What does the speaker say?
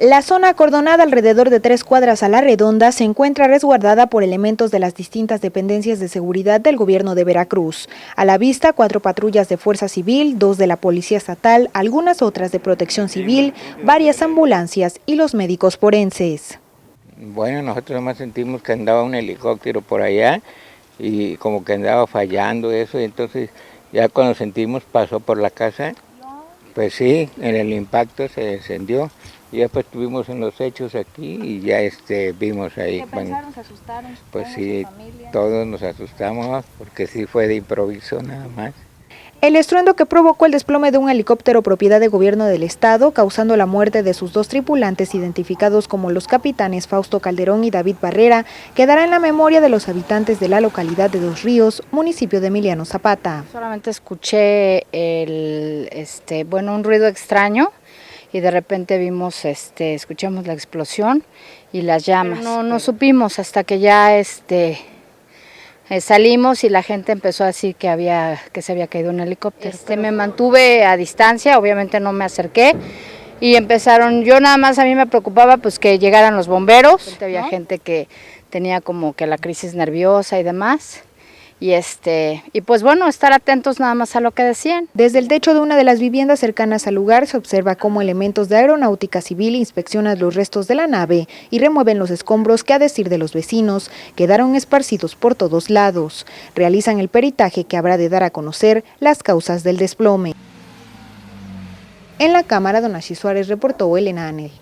La zona acordonada alrededor de 3 cuadras a la redonda se encuentra resguardada por elementos de las distintas dependencias de seguridad del gobierno de Veracruz. A la vista, 4 patrullas de Fuerza Civil, 2 de la Policía Estatal, algunas otras de Protección Civil, varias ambulancias y los médicos forenses. Bueno, nosotros nomás sentimos que andaba un helicóptero por allá y como que andaba fallando eso, y entonces ya cuando sentimos pasó por la casa, pues sí, en el impacto se encendió. Y después estuvimos en los hechos aquí y ya vimos ahí. ¿Qué pensaron? ¿Se asustaron? Pues sí, todos nos asustamos porque sí fue de improviso nada más. El estruendo que provocó el desplome de un helicóptero propiedad de gobierno del estado, causando la muerte de sus 2 tripulantes identificados como los capitanes Fausto Calderón y David Barrera, quedará en la memoria de los habitantes de la localidad de Dos Ríos, municipio de Emiliano Zapata. Solamente escuché un ruido extraño y de repente vimos, escuchamos la explosión y las llamas. No supimos hasta que ya salimos y la gente empezó a decir que se había caído un helicóptero. Me mantuve a distancia, obviamente no me acerqué y empezaron, yo nada más a mí me preocupaba pues que llegaran los bomberos, ¿no? Había gente que tenía como que la crisis nerviosa y demás. Y pues bueno, estar atentos nada más a lo que decían. Desde el techo de una de las viviendas cercanas al lugar se observa cómo elementos de Aeronáutica Civil inspeccionan los restos de la nave y remueven los escombros que, a decir de los vecinos, quedaron esparcidos por todos lados. Realizan el peritaje que habrá de dar a conocer las causas del desplome. En la cámara, Donashi Suárez reportó Elena Anel.